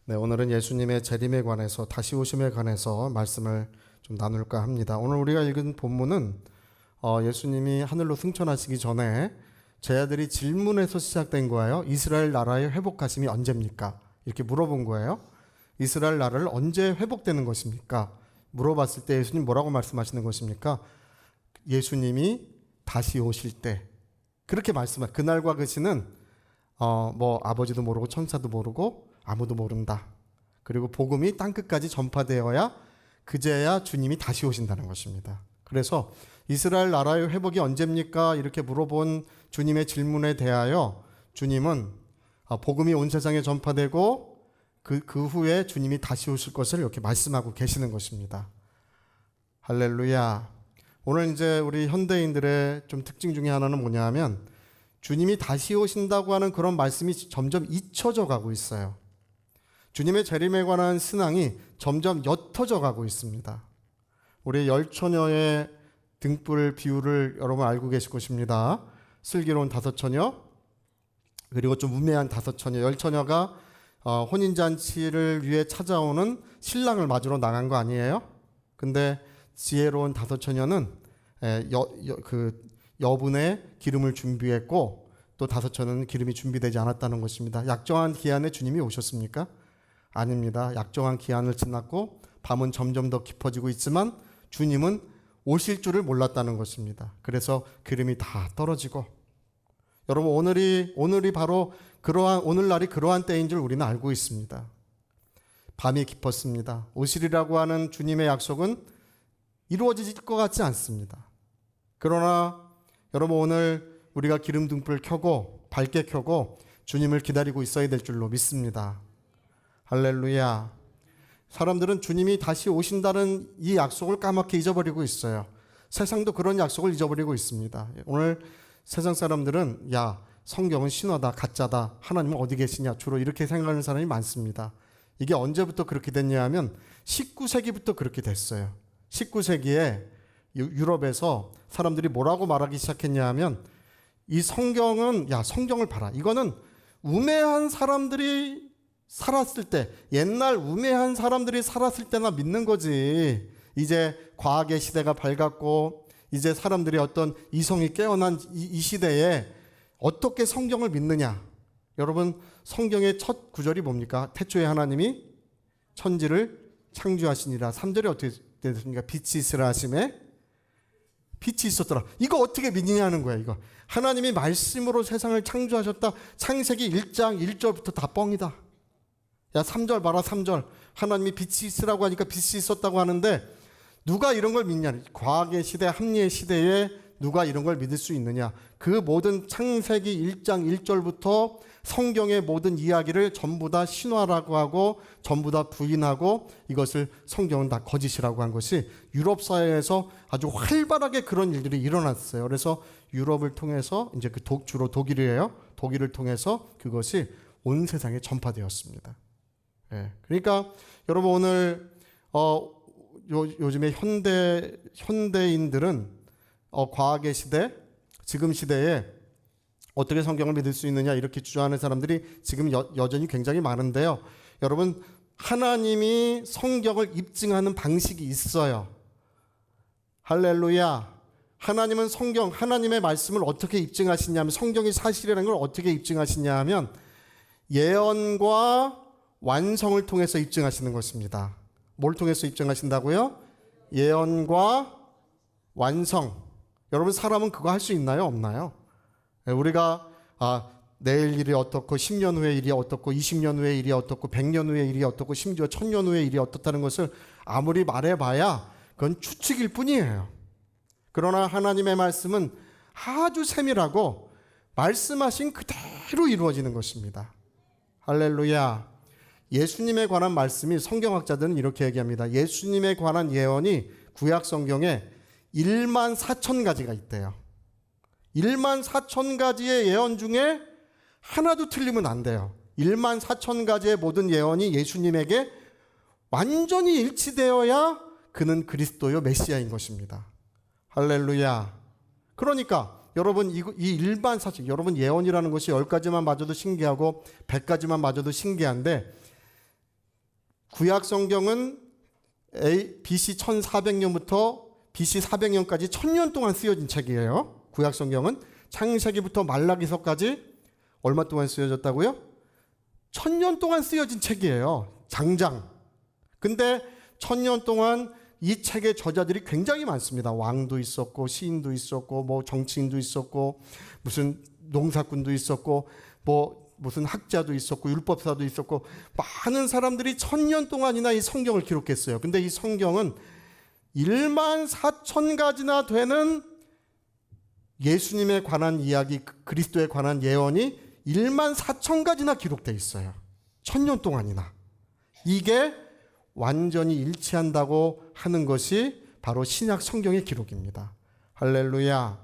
네, 오늘은 예수님의 재림에 관해서 다시 오심에 관해서 말씀을 좀 나눌까 합니다. 오늘 우리가 읽은 본문은 예수님이 하늘로 승천하시기 전에 제자들이 질문에서 시작된 거예요. 이스라엘 나라의 회복하심이 언제입니까? 이렇게 물어본 거예요. 이스라엘 나라를 언제 회복되는 것입니까? 물어봤을 때 예수님 뭐라고 말씀하시는 것입니까? 예수님이 다시 오실 때 그렇게 말씀하세요. 그날과 그 시는 아버지도 모르고 천사도 모르고 아무도 모른다. 그리고 복음이 땅끝까지 전파되어야 그제야 주님이 다시 오신다는 것입니다. 그래서 이스라엘 나라의 회복이 언제입니까? 이렇게 물어본 주님의 질문에 대하여 주님은 복음이 온 세상에 전파되고 그 후에 주님이 다시 오실 것을 이렇게 말씀하고 계시는 것입니다. 할렐루야. 오늘 이제 우리 현대인들의 좀 특징 중에 하나는 뭐냐면 주님이 다시 오신다고 하는 그런 말씀이 점점 잊혀져 가고 있어요. 주님의 재림에 관한 신앙이 점점 옅어져 가고 있습니다. 우리 열처녀의 등불 비유를 여러분 알고 계실 것입니다. 슬기로운 다섯 처녀 그리고 좀 우매한 다섯 처녀. 열처녀가 혼인잔치를 위해 찾아오는 신랑을 맞으러 나간 거 아니에요? 근데 지혜로운 다섯 처녀는 여분의 기름을 준비했고 또 다섯 처녀는 기름이 준비되지 않았다는 것입니다. 약정한 기한에 주님이 오셨습니까? 아닙니다. 약정한 기한을 지났고 밤은 점점 더 깊어지고 있지만 주님은 오실 줄을 몰랐다는 것입니다. 그래서 기름이 다 떨어지고 여러분 오늘이 바로 오늘날이 그러한 때인 줄 우리는 알고 있습니다. 밤이 깊었습니다. 오시리라고 하는 주님의 약속은 이루어질 것 같지 않습니다. 그러나 여러분 오늘 우리가 기름 등불을 켜고 밝게 켜고 주님을 기다리고 있어야 될 줄로 믿습니다. 할렐루야. 사람들은 주님이 다시 오신다는 이 약속을 까맣게 잊어버리고 있어요. 세상도 그런 약속을 잊어버리고 있습니다. 오늘 세상 사람들은 성경은 신화다, 가짜다, 하나님은 어디 계시냐 주로 이렇게 생각하는 사람이 많습니다. 이게 언제부터 그렇게 됐냐 하면 19세기부터 그렇게 됐어요. 19세기에 유럽에서 사람들이 뭐라고 말하기 시작했냐 하면 이 성경은 성경을 봐라. 이거는 우매한 사람들이 살았을 때 옛날 우매한 사람들이 살았을 때나 믿는 거지. 이제 과학의 시대가 밝았고 이제 사람들이 어떤 이성이 깨어난 이 시대에 어떻게 성경을 믿느냐. 여러분 성경의 첫 구절이 뭡니까? 태초에 하나님이 천지를 창조하시니라. 3절이 어떻게 됐습니까? 빛이 있으라 하심에 빛이 있었더라. 이거 어떻게 믿느냐는 거야. 이거 하나님이 말씀으로 세상을 창조하셨다. 창세기 1장 1절부터 다 뻥이다. 3절 봐라. 3절 하나님이 빛이 있으라고 하니까 빛이 있었다고 하는데 누가 이런 걸 믿냐. 과학의 시대 합리의 시대에 누가 이런 걸 믿을 수 있느냐. 그 모든 창세기 1장 1절부터 성경의 모든 이야기를 전부 다 신화라고 하고 전부 다 부인하고 이것을 성경은 다 거짓이라고 한 것이 유럽 사회에서 아주 활발하게 그런 일들이 일어났어요. 그래서 유럽을 통해서 이제 주로 독일이에요. 독일을 통해서 그것이 온 세상에 전파되었습니다. 그러니까 여러분 오늘 요즘에 현대인들은 과학의 시대, 지금 시대에 어떻게 성경을 믿을 수 있느냐 이렇게 주장하는 사람들이 지금 여전히 굉장히 많은데요. 여러분 하나님이 성경을 입증하는 방식이 있어요. 할렐루야. 하나님은 하나님의 말씀을 어떻게 입증하시냐면 성경이 사실이라는 걸 어떻게 입증하시냐 하면 예언과 완성을 통해서 입증하시는 것입니다. 뭘 통해서 입증하신다고요? 예언과 완성. 여러분 사람은 그거 할 수 있나요? 없나요? 우리가 내일 일이 어떻고 10년 후의 일이 어떻고 20년 후의 일이 어떻고 100년 후의 일이 어떻고 심지어 1000년 후의 일이 어떻다는 것을 아무리 말해봐야 그건 추측일 뿐이에요. 그러나 하나님의 말씀은 아주 세밀하고 말씀하신 그대로 이루어지는 것입니다. 할렐루야. 예수님에 관한 말씀이 성경학자들은 이렇게 얘기합니다. 예수님에 관한 예언이 구약 성경에 1만 4천 가지가 있대요. 1만 4천 가지의 예언 중에 하나도 틀리면 안 돼요. 1만 4천 가지의 모든 예언이 예수님에게 완전히 일치되어야 그는 그리스도요 메시아인 것입니다. 할렐루야. 그러니까 여러분 이 1만 4천 여러분 예언이라는 것이 10가지만 맞아도 신기하고 100가지만 맞아도 신기한데 구약 성경은 BC 1400년부터 BC 400년까지 1000년 동안 쓰여진 책이에요. 구약 성경은 창세기부터 말라기서까지 얼마 동안 쓰여졌다고요? 1000년 동안 쓰여진 책이에요. 장장. 근데 1000년 동안 이 책의 저자들이 굉장히 많습니다. 왕도 있었고 시인도 있었고 뭐 정치인도 있었고 무슨 농사꾼도 있었고 뭐 무슨 학자도 있었고 율법사도 있었고 많은 사람들이 1000년 동안이나 이 성경을 기록했어요. 근데 이 성경은 14,000가지나 되는 예수님에 관한 이야기, 그리스도에 관한 예언이 14,000가지나 기록되어 있어요. 1000년 동안이나. 이게 완전히 일치한다고 하는 것이 바로 신약 성경의 기록입니다. 할렐루야.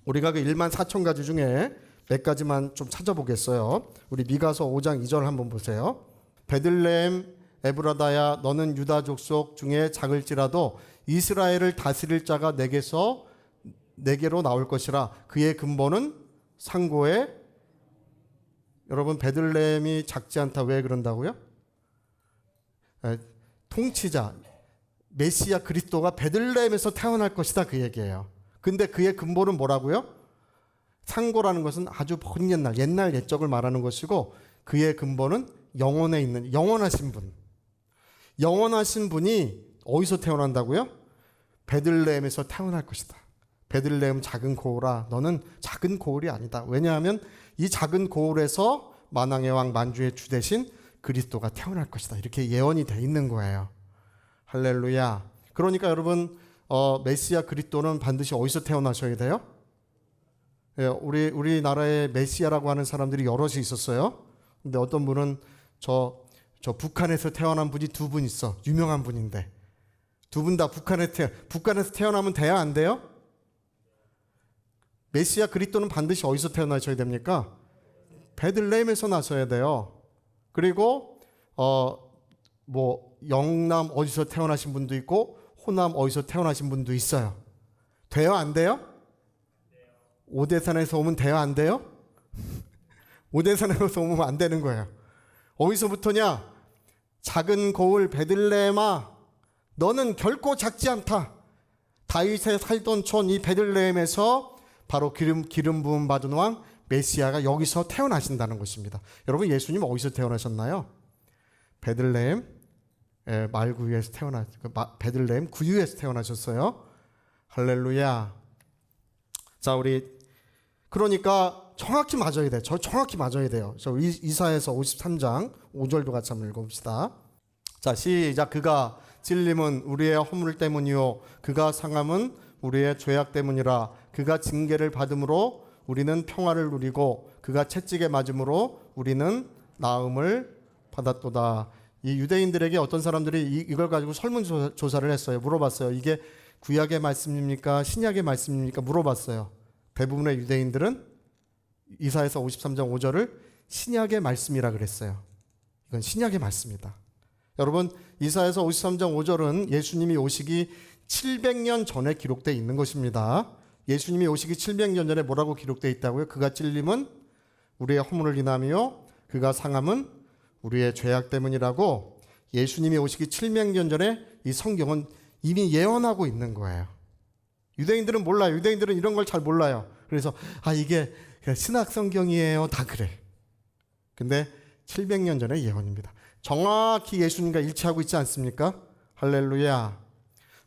우리가 그 14,000가지 중에 몇 가지만 좀 찾아보겠어요. 우리 미가서 5장 2절 한번 보세요. 베들레헴 에브라다야 너는 유다 족속 중에 작을지라도 이스라엘을 다스릴 자가 내게로 나올 것이라. 그의 근본은 상고에. 여러분 베들레헴이 작지 않다 왜 그런다고요? 통치자 메시아 그리스도가 베들레헴에서 태어날 것이다 그 얘기예요. 근데 그의 근본은 뭐라고요? 상고라는 것은 아주 먼 옛날 옛적을 말하는 것이고 그의 근본은 영원에 있는 영원하신 분. 영원하신 분이 어디서 태어난다고요? 베들레헴에서 태어날 것이다. 베들레헴 작은 고을아 너는 작은 고을이 아니다. 왜냐하면 이 작은 고을에서 만왕의 왕 만주의 주 대신 그리스도가 태어날 것이다. 이렇게 예언이 돼 있는 거예요. 할렐루야. 그러니까 여러분 메시아 그리스도는 반드시 어디서 태어나셔야 돼요? 예, 우리나라에 메시아라고 하는 사람들이 여럿이 있었어요. 근데 어떤 분은 저 북한에서 태어난 분이 두 분 있어. 유명한 분인데 두 분 다 북한에서 태어나면 돼야 안 돼요? 메시아 그리스도는 반드시 어디서 태어나셔야 됩니까? 베들레헴에서 나셔야 돼요. 그리고 뭐 영남 어디서 태어나신 분도 있고 호남 어디서 태어나신 분도 있어요. 돼요 안 돼요? 오대산에서 오면 돼요 안 돼요? 오대산에서 오면 안 되는 거예요. 어디서부터냐? 작은 고을 베들레헴아 너는 결코 작지 않다. 다윗에 살던 촌 이 베들레헴에서 바로 기름 부음 받은 왕 메시아가 여기서 태어나신다는 것입니다. 여러분 예수님 어디서 태어나셨나요? 베들레헴 말구유에서 베들레헴 구유에서 태어나셨어요. 할렐루야. 자 우리 그러니까 정확히 맞아야 돼요. 정확히 맞아야 돼요. 이사야서 53장 5절도 같이 한번 읽어봅시다. 자 시작. 그가 찔림은 우리의 허물 때문이요 그가 상함은 우리의 죄악 때문이라. 그가 징계를 받음으로 우리는 평화를 누리고 그가 채찍에 맞음으로 우리는 나음을 받았도다. 이 유대인들에게 어떤 사람들이 이걸 가지고 설문조사를 했어요. 물어봤어요. 이게 구약의 말씀입니까? 신약의 말씀입니까? 물어봤어요. 대부분의 유대인들은 이사야서 53장 5절을 신약의 말씀이라 그랬어요. 이건 신약의 말씀이다. 여러분 이사야서 53장 5절은 예수님이 오시기 700년 전에 기록되어 있는 것입니다. 예수님이 오시기 700년 전에 뭐라고 기록되어 있다고요? 그가 찔림은 우리의 허물을 인하며 그가 상함은 우리의 죄악 때문이라고 예수님이 오시기 700년 전에 이 성경은 이미 예언하고 있는 거예요. 유대인들은 몰라요. 유대인들은 이런 걸 잘 몰라요. 그래서 이게 신약 성경이에요. 다 그래. 근데 700년 전의 예언입니다. 정확히 예수님과 일치하고 있지 않습니까? 할렐루야.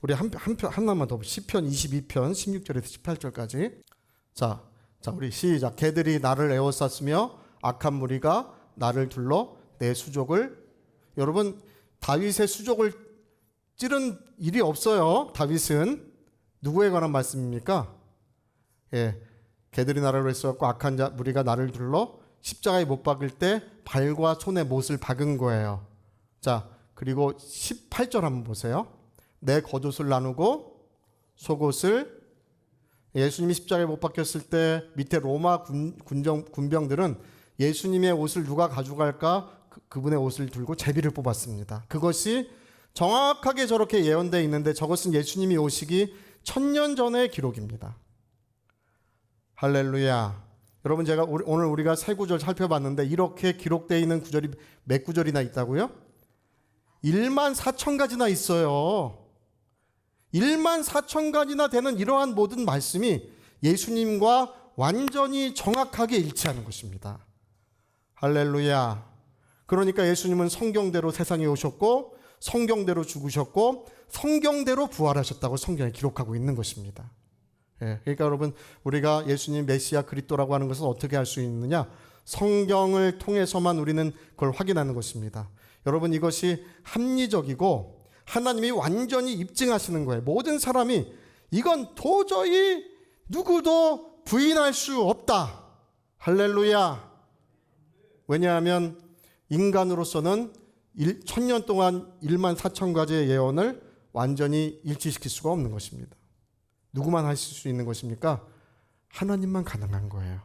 우리 하나만 더 시편 22편 16절에서 18절까지. 자 우리 시작. 개들이 나를 에워쌌으며 악한 무리가 나를 둘러 내 수족을. 여러분 다윗의 수족을 찌른 일이 없어요. 다윗은 누구에 관한 말씀입니까? 예, 개들이 나를 에워쌌고 악한 무리가 나를 둘러 십자가에 못 박을 때 발과 손에 못을 박은 거예요. 자 그리고 18절 한번 보세요. 내 겉옷을 나누고 속옷을. 예수님이 십자가에 못 박혔을 때 밑에 로마 군병들은 예수님의 옷을 누가 가져갈까 그분의 옷을 들고 제비를 뽑았습니다. 그것이 정확하게 저렇게 예언되어 있는데 저것은 예수님이 오시기 1000년 전의 기록입니다. 할렐루야. 여러분 제가 오늘 우리가 세 구절 살펴봤는데 이렇게 기록되어 있는 구절이 몇 구절이나 있다고요? 1만 4천 가지나 있어요. 1만 4천 가지나 되는 이러한 모든 말씀이 예수님과 완전히 정확하게 일치하는 것입니다. 할렐루야. 그러니까 예수님은 성경대로 세상에 오셨고 성경대로 죽으셨고 성경대로 부활하셨다고 성경에 기록하고 있는 것입니다. 그러니까 여러분, 우리가 예수님 메시아 그리스도라고 하는 것을 어떻게 알 수 있느냐? 성경을 통해서만 우리는 그걸 확인하는 것입니다. 여러분, 이것이 합리적이고 하나님이 완전히 입증하시는 거예요. 모든 사람이 이건 도저히 누구도 부인할 수 없다. 할렐루야. 왜냐하면 인간으로서는 1000년 동안 1만 4천 가지의 예언을 완전히 일치시킬 수가 없는 것입니다. 누구만 하실 수 있는 것입니까? 하나님만 가능한 거예요.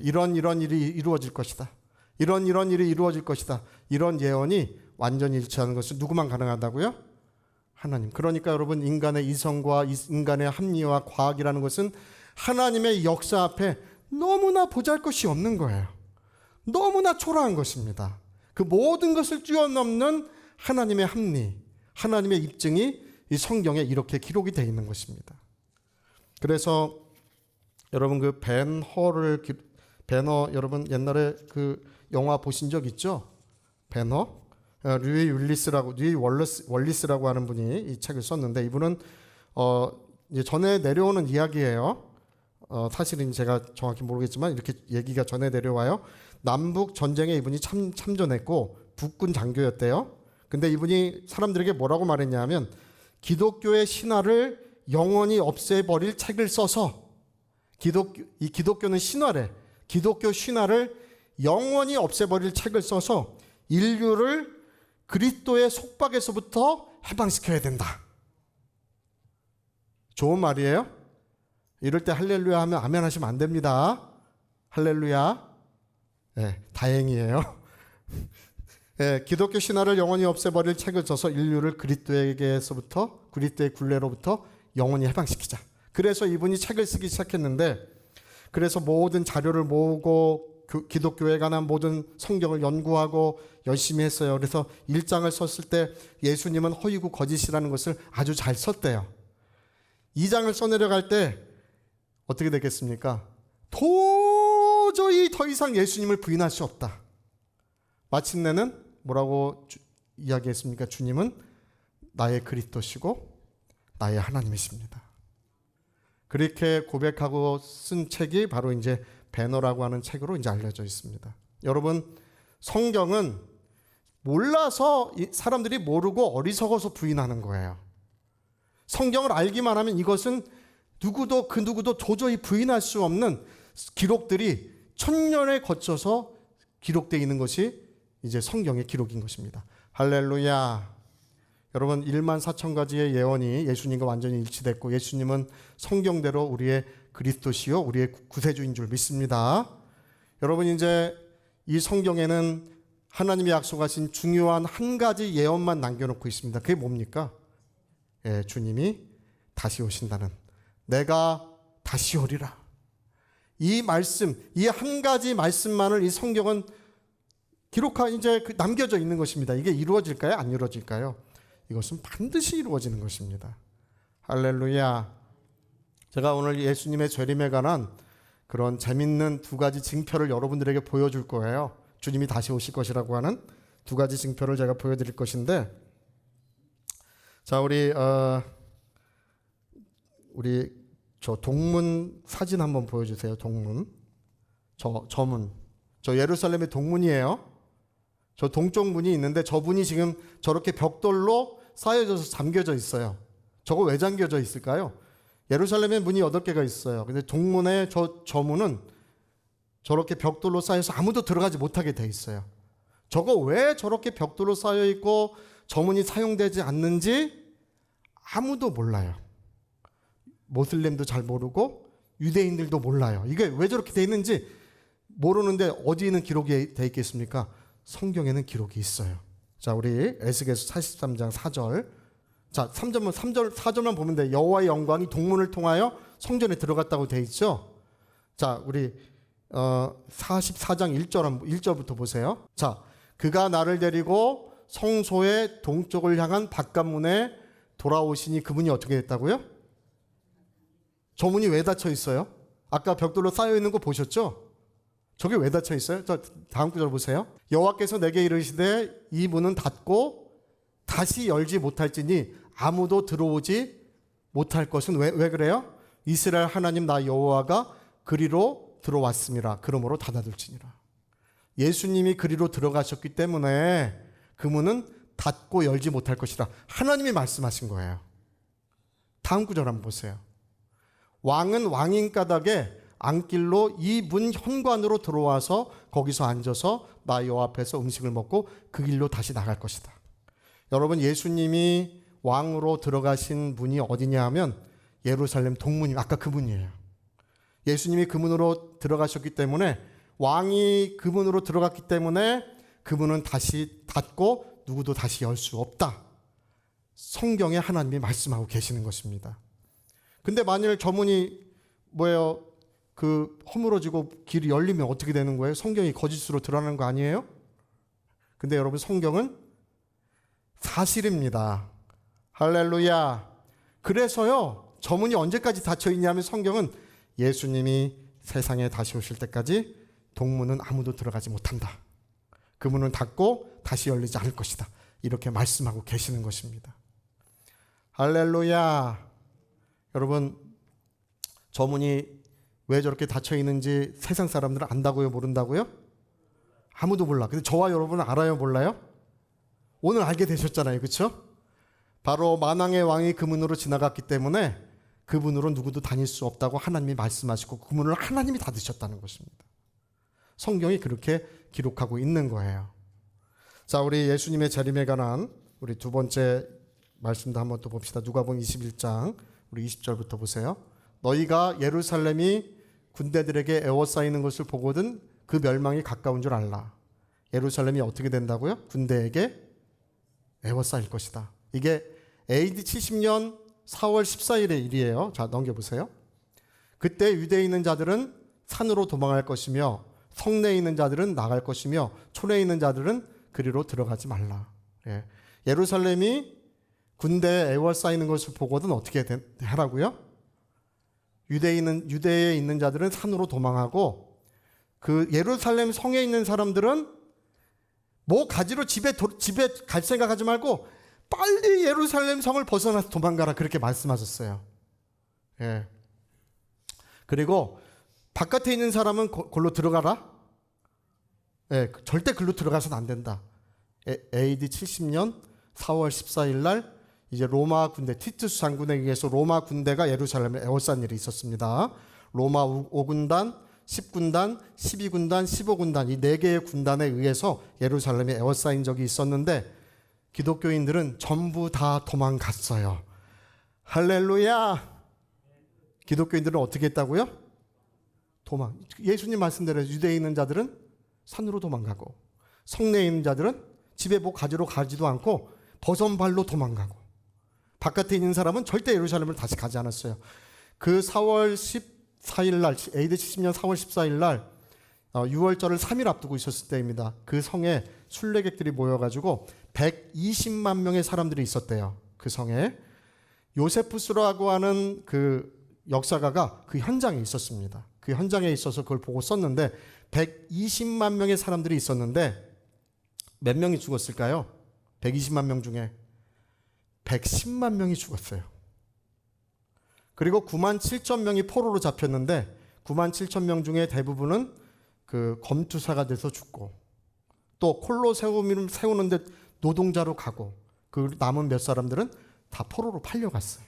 이런 일이 이루어질 것이다. 이런 일이 이루어질 것이다. 이런 예언이 완전히 일치하는 것은 누구만 가능하다고요? 하나님. 그러니까 여러분, 인간의 이성과 인간의 합리와 과학이라는 것은 하나님의 역사 앞에 너무나 보잘것이 없는 거예요. 너무나 초라한 것입니다. 그 모든 것을 뛰어넘는 하나님의 합리, 하나님의 입증이 이 성경에 이렇게 기록이 되어 있는 것입니다. 그래서 여러분, 그 배너 여러분 옛날에 그 영화 보신 적 있죠? 배너? 류이 월리스라고 하는 분이 이 책을 썼는데, 이분은 이제 전해 내려오는 이야기예요. 사실은 제가 정확히 모르겠지만 이렇게 얘기가 전해 내려와요. 남북 전쟁에 이분이 참전했고 북군 장교였대요. 근데 이분이 사람들에게 뭐라고 말했냐면, 기독교의 신화를 영원히 없애버릴 책을 써서, 기독교는 신화래. 기독교 신화를 영원히 없애버릴 책을 써서 인류를 그리스도의 속박에서부터 해방시켜야 된다. 좋은 말이에요. 이럴 때 할렐루야 하면 아멘 하시면 안 됩니다. 할렐루야. 다행이에요. 기독교 신화를 영원히 없애버릴 책을 써서 인류를 그리스도에게서부터, 그리스도의 굴레로부터 영원히 해방시키자. 그래서 이분이 책을 쓰기 시작했는데, 그래서 모든 자료를 모으고 기독교에 관한 모든 성경을 연구하고 열심히 했어요. 그래서 1장을 썼을 때 예수님은 허위고 거짓이라는 것을 아주 잘 썼대요. 2장을 써내려갈 때 어떻게 되겠습니까? 도저히 더 이상 예수님을 부인할 수 없다. 마침내는 뭐라고 이야기했습니까? 주님은 나의 그리스도시고 나의 하나님이십니다. 그렇게 고백하고 쓴 책이 바로 이제 배너라고 하는 책으로 이제 알려져 있습니다. 여러분, 성경은 몰라서 사람들이 모르고 어리석어서 부인하는 거예요. 성경을 알기만 하면 이것은 그 누구도 도저히 부인할 수 없는 기록들이 1000년에 거쳐서 기록되어 있는 것이 이제 성경의 기록인 것입니다. 할렐루야. 여러분, 1만 4천 가지의 예언이 예수님과 완전히 일치됐고, 예수님은 성경대로 우리의 그리스도시요 우리의 구세주인 줄 믿습니다. 여러분, 이제 이 성경에는 하나님이 약속하신 중요한 한 가지 예언만 남겨놓고 있습니다. 그게 뭡니까? 주님이 다시 오신다는, 내가 다시 오리라. 이 말씀, 이 한 가지 말씀만을 이 성경은 이제 남겨져 있는 것입니다. 이게 이루어질까요? 안 이루어질까요? 이것은 반드시 이루어지는 것입니다. 할렐루야. 제가 오늘 예수님의 재림에 관한 그런 재밌는 2가지 징표를 여러분들에게 보여줄 거예요. 주님이 다시 오실 것이라고 하는 2가지 징표를 제가 보여드릴 것인데, 자, 우리 저 동문 사진 한번 보여주세요. 동문. 저문. 저 예루살렘의 동문이에요. 저 동쪽 문이 있는데 저 문이 지금 저렇게 벽돌로 쌓여져서 잠겨져 있어요. 저거 왜 잠겨져 있을까요? 예루살렘에 문이 8개가 있어요. 근데 동문의 저 문은 저렇게 벽돌로 쌓여서 아무도 들어가지 못하게 돼 있어요. 저거 왜 저렇게 벽돌로 쌓여 있고 저 문이 사용되지 않는지 아무도 몰라요. 모슬렘도 잘 모르고 유대인들도 몰라요. 이게 왜 저렇게 돼 있는지 모르는데 어디에는 기록이 돼 있겠습니까? 성경에는 기록이 있어요. 자, 우리 에스겔서 43장 4절. 자, 4절만 보면 돼. 여호와의 영광이 동문을 통하여 성전에 들어갔다고 돼 있죠. 자, 우리 44장 1절부터 보세요. 자, 그가 나를 데리고 성소의 동쪽을 향한 바깥문에 돌아오시니 그문이 어떻게 됐다고요? 저 문이 왜 닫혀 있어요? 아까 벽돌로 쌓여 있는 거 보셨죠? 저게 왜 닫혀 있어요? 저 다음 구절 보세요. 여호와께서 내게 이르시되 이 문은 닫고 다시 열지 못할지니 아무도 들어오지 못할 것은 왜 그래요? 이스라엘 하나님 나 여호와가 그리로 들어왔음이라. 그러므로 닫아둘지니라. 예수님이 그리로 들어가셨기 때문에 그 문은 닫고 열지 못할 것이라. 하나님이 말씀하신 거예요. 다음 구절 한번 보세요. 왕은 왕인 까닭에 안길로 이 문 현관으로 들어와서 거기서 앉아서 나 여호와 앞에서 음식을 먹고 그 길로 다시 나갈 것이다. 여러분, 예수님이 왕으로 들어가신 문이 어디냐 하면 예루살렘 동문이 아까 그 문이에요. 예수님이 그 문으로 들어가셨기 때문에, 왕이 그 문으로 들어갔기 때문에 그 문은 다시 닫고 누구도 다시 열 수 없다. 성경에 하나님이 말씀하고 계시는 것입니다. 근데 만일 저 문이 허물어지고 길이 열리면 어떻게 되는 거예요? 성경이 거짓으로 드러나는 거 아니에요? 근데 여러분, 성경은 사실입니다. 할렐루야. 그래서요, 저 문이 언제까지 닫혀 있냐면 성경은 예수님이 세상에 다시 오실 때까지 동문은 아무도 들어가지 못한다. 그 문은 닫고 다시 열리지 않을 것이다. 이렇게 말씀하고 계시는 것입니다. 할렐루야. 여러분, 저 문이 왜 저렇게 닫혀 있는지 세상 사람들은 안다고요, 모른다고요? 아무도 몰라. 근데 저와 여러분은 알아요, 몰라요? 오늘 알게 되셨잖아요, 그렇죠? 바로 만왕의 왕이 그 문으로 지나갔기 때문에 그 문으로 누구도 다닐 수 없다고 하나님이 말씀하시고 그 문을 하나님이 닫으셨다는 것입니다. 성경이 그렇게 기록하고 있는 거예요. 자, 우리 예수님의 재림에 관한 우리 두 번째 말씀도 한번 또 봅시다. 누가복음 21장 우리 20절부터 보세요. 너희가 예루살렘이 군대들에게 에워싸이는 것을 보거든 그 멸망이 가까운 줄 알라. 예루살렘이 어떻게 된다고요? 군대에게 에워싸일 것이다. 이게 AD 70년 4월 14일의 일이에요. 자, 넘겨보세요. 그때 유대에 있는 자들은 산으로 도망할 것이며 성내에 있는 자들은 나갈 것이며 촌에 있는 자들은 그리로 들어가지 말라. 예. 예루살렘이 군대에 에워싸이는 것을 보거든 어떻게 하라고요? 유대에 있는 자들은 산으로 도망하고 그 예루살렘 성에 있는 사람들은 뭐 가지로 집에 갈 생각하지 말고 빨리 예루살렘 성을 벗어나서 도망가라. 그렇게 말씀하셨어요. 예. 그리고 바깥에 있는 사람은 골로 들어가라. 예, 절대 글로 들어가서는 안 된다. AD 70년 4월 14일 날 이제 로마 군대 티투스 장군에 의해서 로마 군대가 예루살렘을 에워싼 일이 있었습니다. 로마 5군단, 10군단, 12군단, 15군단 이 4개의 군단에 의해서 예루살렘에 에워싸인 적이 있었는데 기독교인들은 전부 다 도망갔어요. 할렐루야. 기독교인들은 어떻게 했다고요? 예수님 말씀대로 유대에 있는 자들은 산으로 도망가고 성내에 있는 자들은 집에 뭐 가지러 가지도 않고 버선발로 도망가고 바깥에 있는 사람은 절대 예루살렘을 다시 가지 않았어요. 그 4월 14일 날 AD 70년 4월 14일 날 6월절을 3일 앞두고 있었을 때입니다. 그 성에 순례객들이 모여가지고 120만 명의 사람들이 있었대요. 그 성에 요세푸스라고 하는 그 역사가가 그 현장에 있었습니다. 그 현장에 있어서 그걸 보고 썼는데 120만 명의 사람들이 있었는데 몇 명이 죽었을까요? 120만 명 중에 110만 명이 죽었어요. 그리고 9만 7천 명이 포로로 잡혔는데 9만 7천 명 중에 대부분은 그 검투사가 돼서 죽고 또 콜로세움을 세우는데 노동자로 가고 그 남은 몇 사람들은 다 포로로 팔려갔어요.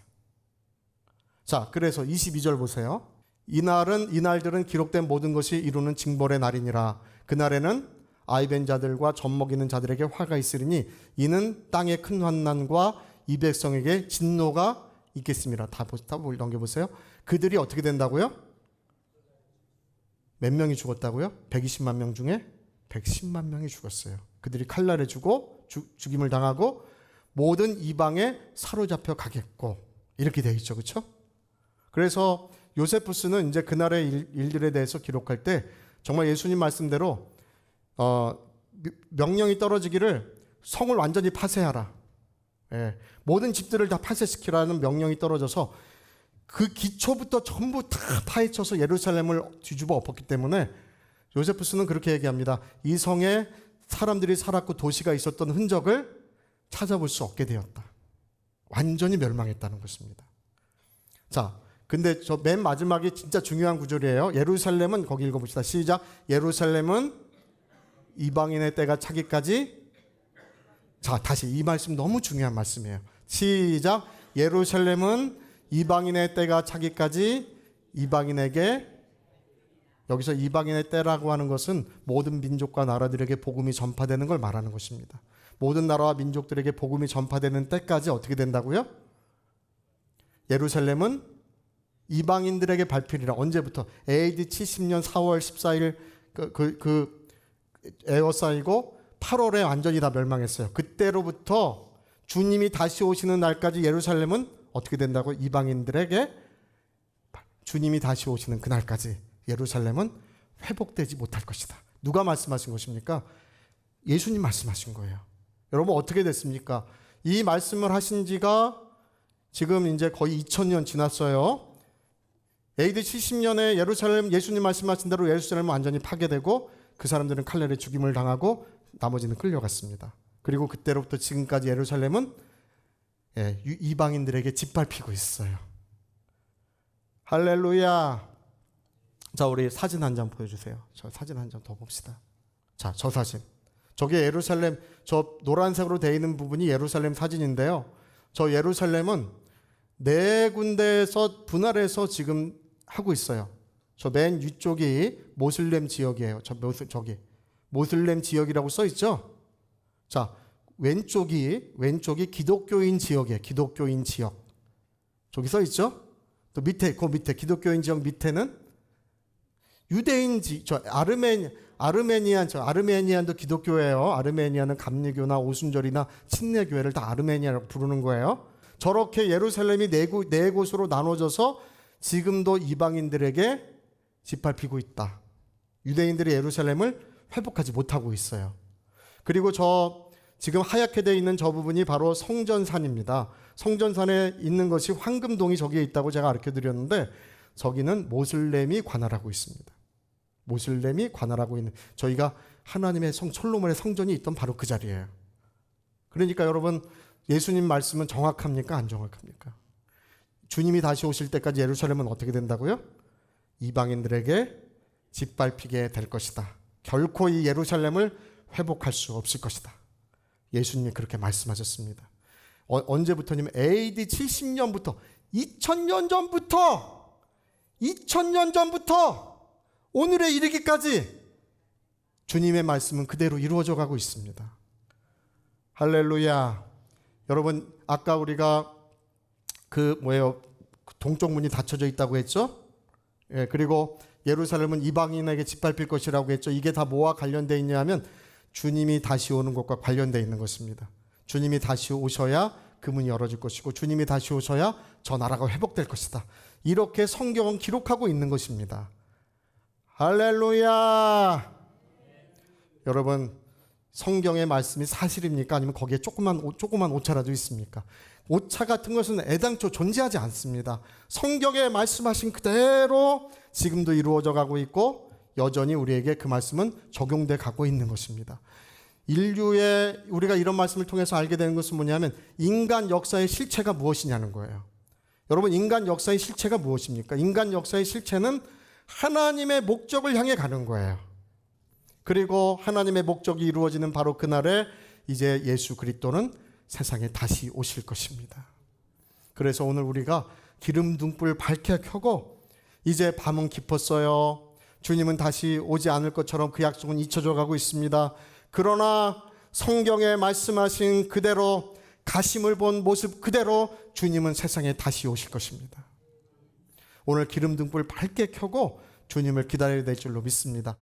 자, 그래서 22절 보세요. 이날들은 기록된 모든 것이 이루는 징벌의 날이니라. 그날에는 아이벤 자들과 젖먹이는 자들에게 화가 있으리니 이는 땅의 큰 환난과 이 백성에게 진노가 있겠습니다. 다 넘겨보세요. 그들이 어떻게 된다고요? 몇 명이 죽었다고요? 120만 명 중에 110만 명이 죽었어요. 그들이 칼날에 죽임을 당하고 모든 이방에 사로잡혀 가겠고 이렇게 되어 있죠. 그렇죠? 그래서 요세푸스는 이제 그날의 일들에 대해서 기록할 때 정말 예수님 말씀대로 명령이 떨어지기를 성을 완전히 파쇄하라. 예, 모든 집들을 다 파쇄시키라는 명령이 떨어져서 그 기초부터 전부 다 파헤쳐서 예루살렘을 뒤집어 엎었기 때문에 요세푸스는 그렇게 얘기합니다. 이 성에 사람들이 살았고 도시가 있었던 흔적을 찾아볼 수 없게 되었다. 완전히 멸망했다는 것입니다. 자, 근데 저 맨 마지막이 진짜 중요한 구절이에요. 예루살렘은, 거기 읽어봅시다. 시작. 예루살렘은 이방인의 때가 차기까지. 자, 다시 이 말씀 너무 중요한 말씀이에요. 시작. 예루살렘은 이방인의 때가 차기까지 이방인에게, 여기서 이방인의 때라고 하는 것은 모든 민족과 나라들에게 복음이 전파되는 걸 말하는 것입니다. 모든 나라와 민족들에게 복음이 전파되는 때까지 어떻게 된다고요? 예루살렘은 이방인들에게 밟히리라. 언제부터? AD 70년 4월 14일 에워싸이고 8월에 완전히 다 멸망했어요. 그때로부터 주님이 다시 오시는 날까지 예루살렘은 어떻게 된다고? 이방인들에게, 주님이 다시 오시는 그날까지 예루살렘은 회복되지 못할 것이다. 누가 말씀하신 것입니까? 예수님 말씀하신 거예요. 여러분 어떻게 됐습니까? 이 말씀을 하신 지가 지금 이제 거의 2000년 지났어요. AD 70년에 예루살렘, 예수님 말씀하신 대로 예루살렘은 완전히 파괴되고 그 사람들은 칼날에 죽임을 당하고 나머지는 끌려갔습니다. 그리고 그때로부터 지금까지 예루살렘은 이방인들에게 짓밟히고 있어요. 할렐루야. 자, 우리 사진 한 장 보여주세요. 저 사진 한 장 더 봅시다. 자, 저 사진. 저게 예루살렘, 저 노란색으로 되어 있는 부분이 예루살렘 사진인데요. 저 예루살렘은 네 군데에서 분할해서 지금 하고 있어요. 저 맨 위쪽이 모슬렘 지역이에요. 저기 모슬렘 지역이라고 써 있죠. 자, 왼쪽이 기독교인 지역이에요. 기독교인 지역. 저기 써 있죠. 또 밑에, 그 밑에 기독교인 지역 밑에는 유대인 아르메니안도 기독교예요. 아르메니아는 감리교나 오순절이나 침례교회를 다 아르메니아라고 부르는 거예요. 저렇게 예루살렘이 네 곳으로 나눠져서 지금도 이방인들에게 짓밟히고 있다. 유대인들이 예루살렘을 회복하지 못하고 있어요. 그리고 저 지금 하얗게 되어 있는 저 부분이 바로 성전산입니다. 성전산에 있는 것이 황금동이 저기에 있다고 제가 가르쳐 드렸는데 저기는 모슬렘이 관할하고 있습니다. 모슬렘이 관할하고 있는, 저희가 하나님의 솔로몬의 성전이 있던 바로 그 자리예요. 그러니까 여러분, 예수님 말씀은 정확합니까? 안 정확합니까? 주님이 다시 오실 때까지 예루살렘은 어떻게 된다고요? 이방인들에게 짓밟히게 될 것이다. 결코 이 예루살렘을 회복할 수 없을 것이다. 예수님이 그렇게 말씀하셨습니다. 언제부터냐면 AD 70년부터 2000년 전부터 오늘에 이르기까지 주님의 말씀은 그대로 이루어져 가고 있습니다. 할렐루야. 여러분, 아까 우리가 동쪽 문이 닫혀져 있다고 했죠? 예, 그리고 예루살렘은 이방인에게 짓밟힐 것이라고 했죠. 이게 다 뭐와 관련되어 있냐 하면 주님이 다시 오는 것과 관련되어 있는 것입니다. 주님이 다시 오셔야 그 문이 열어질 것이고 주님이 다시 오셔야 저 나라가 회복될 것이다. 이렇게 성경은 기록하고 있는 것입니다. 할렐루야. 여러분, 성경의 말씀이 사실입니까? 아니면 거기에 조그만 오차라도 있습니까? 오차 같은 것은 애당초 존재하지 않습니다. 성경에 말씀하신 그대로 지금도 이루어져 가고 있고 여전히 우리에게 그 말씀은 적용돼 가고 있는 것입니다. 인류의, 우리가 이런 말씀을 통해서 알게 되는 것은 뭐냐면 인간 역사의 실체가 무엇이냐는 거예요. 여러분, 인간 역사의 실체가 무엇입니까? 인간 역사의 실체는 하나님의 목적을 향해 가는 거예요. 그리고 하나님의 목적이 이루어지는 바로 그날에 이제 예수 그리스도는 세상에 다시 오실 것입니다. 그래서 오늘 우리가 기름 등불 밝게 켜고 이제 밤은 깊었어요. 주님은 다시 오지 않을 것처럼 그 약속은 잊혀져 가고 있습니다. 그러나 성경에 말씀하신 그대로, 가심을 본 모습 그대로 주님은 세상에 다시 오실 것입니다. 오늘 기름 등불 밝게 켜고 주님을 기다려야 될 줄로 믿습니다.